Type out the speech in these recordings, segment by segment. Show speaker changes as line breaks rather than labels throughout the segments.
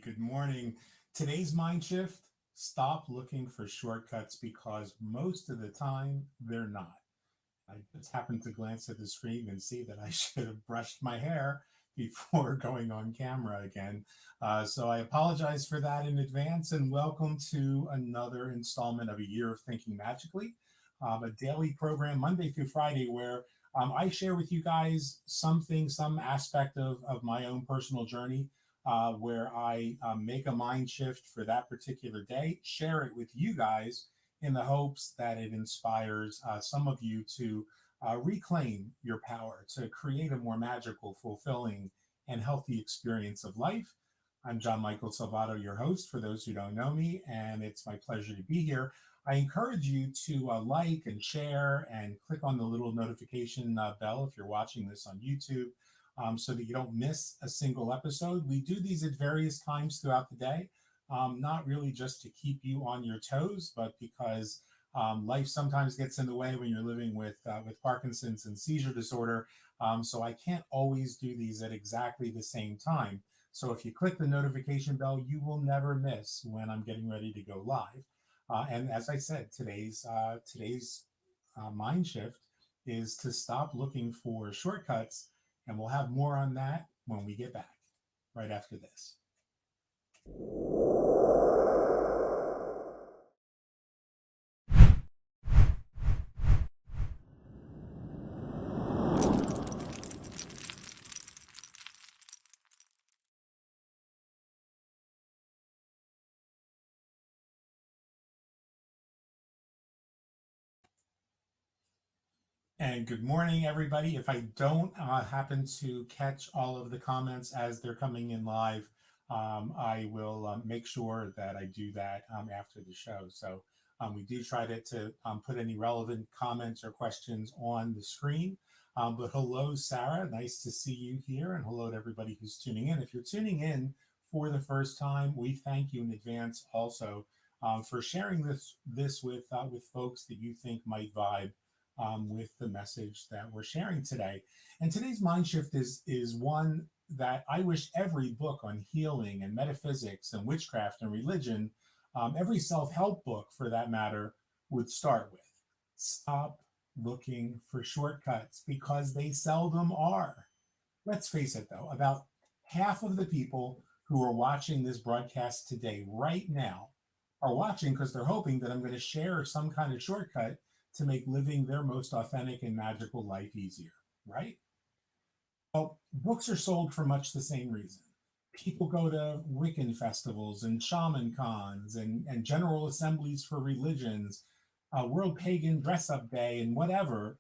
Good morning. Today's mind shift, stop looking for shortcuts because most of the time they're not. I just happened to glance at the screen and see that I should have brushed my hair before going on camera again. So I apologize for that in advance and welcome to another installment of A Year of Thinking Magically, a daily program Monday through Friday where I share with you guys something, some aspect of my own personal journey where I make a mind shift for that particular day, share it with you guys in the hopes that it inspires some of you to reclaim your power, to create a more magical, fulfilling, and healthy experience of life. I'm John Michael Salvato, your host, for those who don't know me, and it's my pleasure to be here. I encourage you to like and share and click on the little notification bell if you're watching this on YouTube so that you don't miss a single episode. We do these at various times throughout the day, not really just to keep you on your toes, but because life sometimes gets in the way when you're living with Parkinson's and seizure disorder. So I can't always do these at exactly the same time. So if you click the notification bell, you will never miss when I'm getting ready to go live. And as I said, today's mind shift is to stop looking for shortcuts, and we'll have more on that when we get back right after this. And good morning, everybody. If I don't happen to catch all of the comments as they're coming in live, I will make sure that I do that after the show. So we do try to put any relevant comments or questions on the screen. But hello, Sarah. Nice to see you here. And hello to everybody who's tuning in. If you're tuning in for the first time, we thank you in advance also for sharing this with folks that you think might vibe with the message that we're sharing today. And today's mind shift is one that I wish every book on healing and metaphysics and witchcraft and religion, every self-help book for that matter, would start with. Stop looking for shortcuts because they seldom are. Let's face it though, about half of the people who are watching this broadcast today right now are watching because they're hoping that I'm going to share some kind of shortcut to make living their most authentic and magical life easier, right? Well, books are sold for much the same reason. People go to Wiccan festivals and shaman cons and general assemblies for religions, World Pagan Dress Up Day, and whatever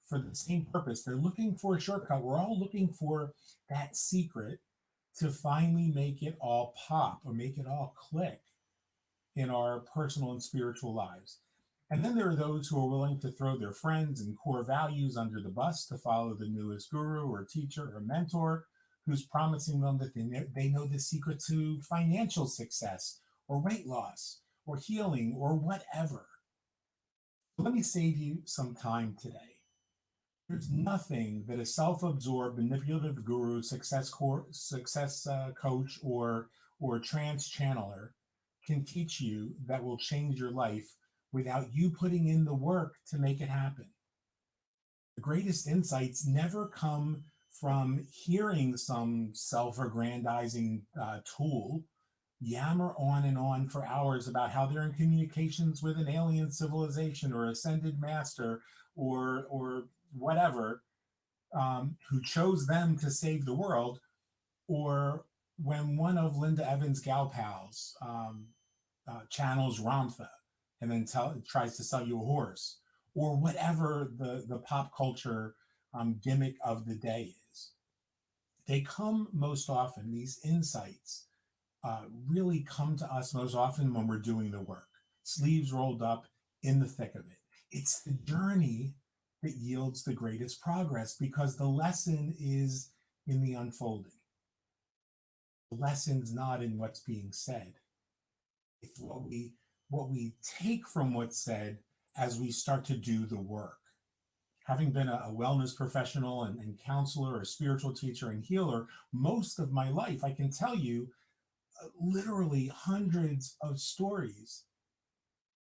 for the same purpose. They're looking for a shortcut. We're all looking for that secret to finally make it all pop or make it all click in our personal and spiritual lives. And then there are those who are willing to throw their friends and core values under the bus to follow the newest guru or teacher or mentor who's promising them that they know the secret to financial success or weight loss or healing or whatever. Let me save you some time today. There's nothing that a self-absorbed, manipulative guru, success coach, or trance channeler can teach you that will change your life without you putting in the work to make it happen. The greatest insights never come from hearing some self-aggrandizing tool yammer on and on for hours about how they're in communications with an alien civilization or ascended master or whatever, who chose them to save the world, or when one of Linda Evans' gal pals channels Ramtha and then tries to sell you a horse, or whatever the pop culture gimmick of the day is. They come most often, these insights really come to us most often when we're doing the work, sleeves rolled up in the thick of it. It's the journey that yields the greatest progress because the lesson is in the unfolding. The lesson's not in what's being said. It's what we take from what's said as we start to do the work. Having been a wellness professional and counselor or spiritual teacher and healer most of my life, I can tell you literally hundreds of stories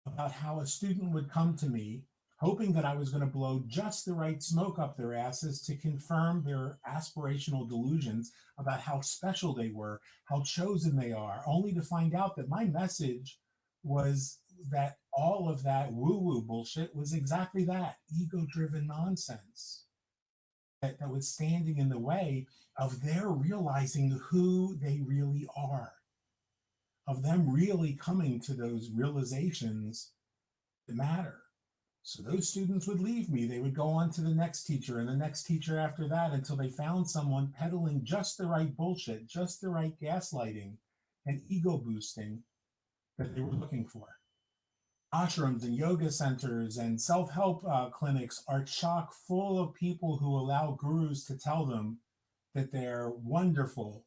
about how a student would come to me hoping that I was going to blow just the right smoke up their asses to confirm their aspirational delusions about how special they were, how chosen they are, only to find out that my message was that all of that woo woo bullshit was exactly that ego driven nonsense that was standing in the way of their realizing who they really are, of them really coming to those realizations that matter. So those students would leave me. They would go on to the next teacher and the next teacher after that until they found someone peddling just the right bullshit, just the right gaslighting and ego boosting that they were looking for. Ashrams and yoga centers and self-help clinics are chock full of people who allow gurus to tell them that they're wonderful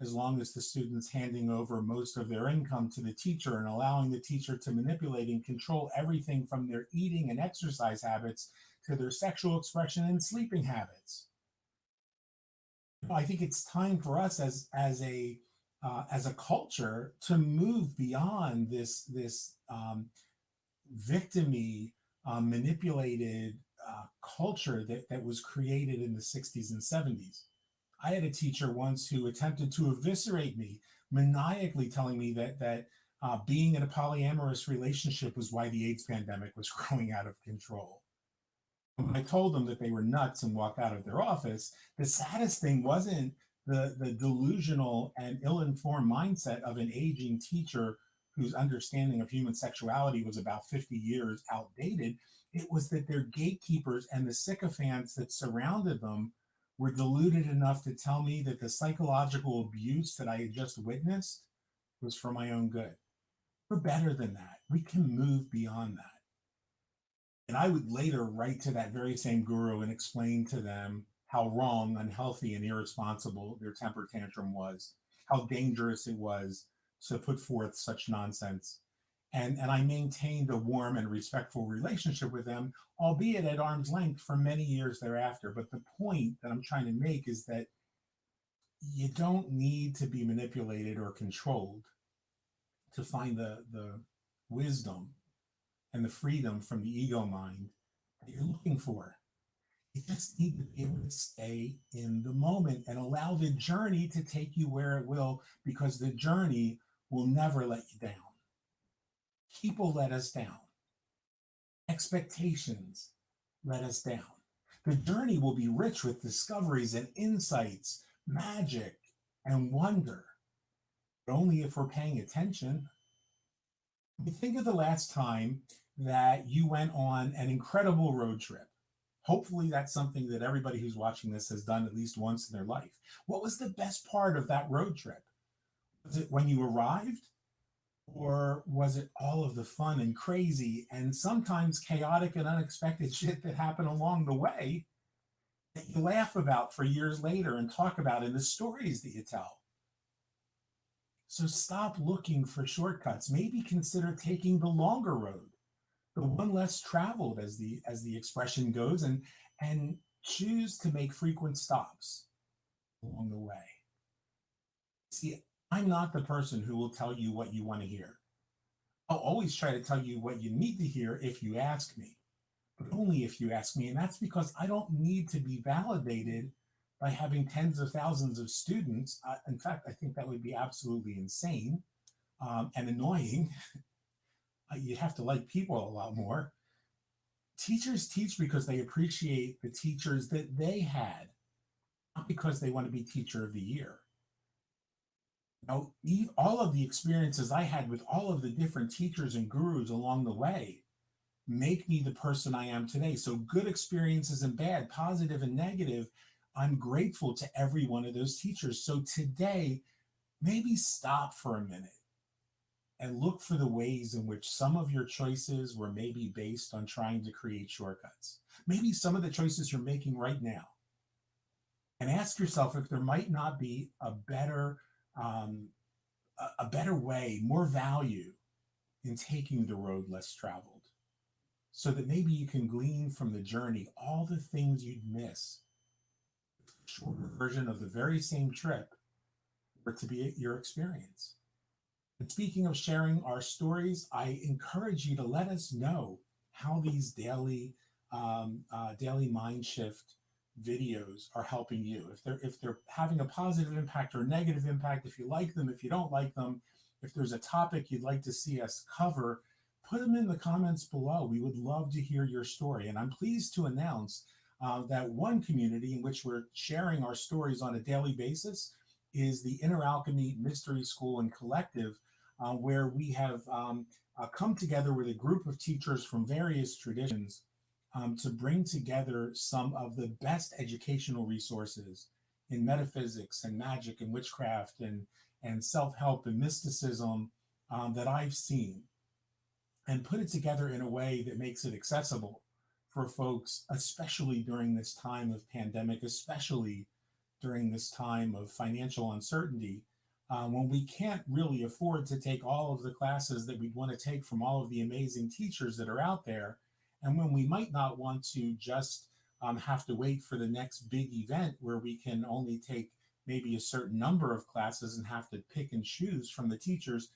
as long as the student's handing over most of their income to the teacher and allowing the teacher to manipulate and control everything from their eating and exercise habits to their sexual expression and sleeping habits. I think it's time for us as a culture to move beyond this victimy, manipulated culture that was created in the 60s and 70s. I had a teacher once who attempted to eviscerate me, maniacally telling me that being in a polyamorous relationship was why the AIDS pandemic was growing out of control. When I told them that they were nuts and walked out of their office, the saddest thing wasn't the delusional and ill-informed mindset of an aging teacher whose understanding of human sexuality was about 50 years outdated. It was that their gatekeepers and the sycophants that surrounded them were deluded enough to tell me that the psychological abuse that I had just witnessed was for my own good. We're better than that. We can move beyond that. And I would later write to that very same guru and explain to them how wrong, unhealthy, and irresponsible their temper tantrum was, how dangerous it was to put forth such nonsense. And I maintained a warm and respectful relationship with them, albeit at arm's length for many years thereafter. But the point that I'm trying to make is that you don't need to be manipulated or controlled to find the wisdom and the freedom from the ego mind that you're looking for. You just need to be able to stay in the moment and allow the journey to take you where it will, because the journey will never let you down. People let us down. Expectations let us down. The journey will be rich with discoveries and insights, magic and wonder, but only if we're paying attention. Think of the last time that you went on an incredible road trip. Hopefully, that's something that everybody who's watching this has done at least once in their life. What was the best part of that road trip? Was it when you arrived? Or was it all of the fun and crazy and sometimes chaotic and unexpected shit that happened along the way that you laugh about for years later and talk about in the stories that you tell? So stop looking for shortcuts. Maybe consider taking the longer road, the one less traveled, as the expression goes, and choose to make frequent stops along the way. See, I'm not the person who will tell you what you want to hear. I'll always try to tell you what you need to hear if you ask me, but only if you ask me. And that's because I don't need to be validated by having tens of thousands of students. In fact, I think that would be absolutely insane and annoying. You'd have to like people a lot more. Teachers teach because they appreciate the teachers that they had, not because they want to be teacher of the year. Now, all of the experiences I had with all of the different teachers and gurus along the way make me the person I am today. So good experiences and bad, positive and negative, I'm grateful to every one of those teachers. So today, maybe stop for a minute and look for the ways in which some of your choices were maybe based on trying to create shortcuts. Maybe some of the choices you're making right now. And ask yourself if there might not be um, a better way, more value in taking the road less traveled, so that maybe you can glean from the journey all the things you'd miss. A shorter version of the very same trip for it to be your experience. And speaking of sharing our stories, I encourage you to let us know how these daily mind shift videos are helping you. If they're having a positive impact or negative impact, if you like them, if you don't like them, if there's a topic you'd like to see us cover, put them in the comments below. We would love to hear your story. And I'm pleased to announce that one community in which we're sharing our stories on a daily basis is the Inner Alchemy Mystery School and Collective, where we have come together with a group of teachers from various traditions to bring together some of the best educational resources in metaphysics and magic and witchcraft and self-help and mysticism that I've seen, and put it together in a way that makes it accessible for folks, especially during this time of pandemic, especially during this time of financial uncertainty, when we can't really afford to take all of the classes that we'd want to take from all of the amazing teachers that are out there, and when we might not want to just have to wait for the next big event where we can only take maybe a certain number of classes and have to pick and choose from the teachers.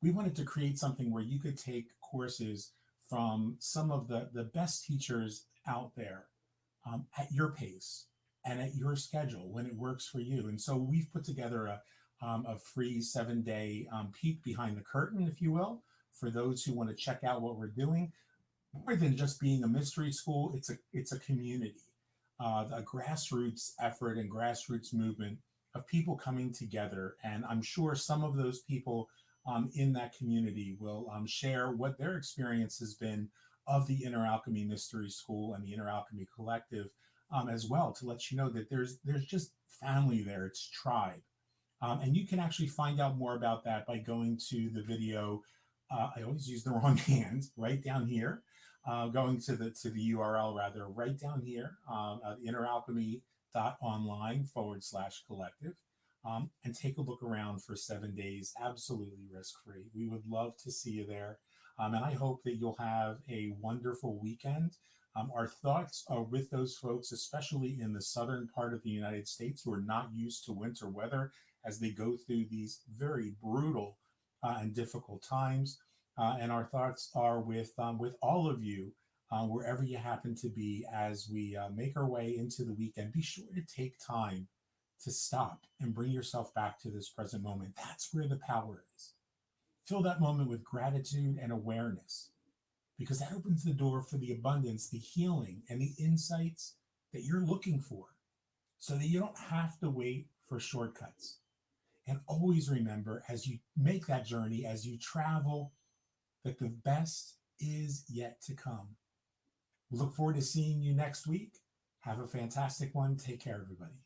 We wanted to create something where you could take courses from some of the best teachers out there at your pace and at your schedule when it works for you. And so we've put together a free 7-day peek behind the curtain, if you will, for those who want to check out what we're doing. More than just being a mystery school, it's a community, a grassroots effort and grassroots movement of people coming together. And I'm sure some of those people in that community will share what their experience has been of the Inner Alchemy Mystery School and the Inner Alchemy Collective as well, to let you know that there's just family there. It's tribe. And you can actually find out more about that by going to the video. I always use the wrong hand, right down here. Going to the URL rather, right down here, inneralchemy.online/collective, and take a look around for 7 days, absolutely risk-free. We would love to see you there. And I hope that you'll have a wonderful weekend. Our thoughts are with those folks, especially in the southern part of the United States, who are not used to winter weather as they go through these very brutal and difficult times. And our thoughts are with all of you, wherever you happen to be, as we make our way into the weekend. Be sure to take time to stop and bring yourself back to this present moment. That's where the power is. Fill that moment with gratitude and awareness, because that opens the door for the abundance, the healing, and the insights that you're looking for, so that you don't have to wait for shortcuts. And always remember, as you make that journey, as you travel, that the best is yet to come. We look forward to seeing you next week. Have a fantastic one. Take care, everybody.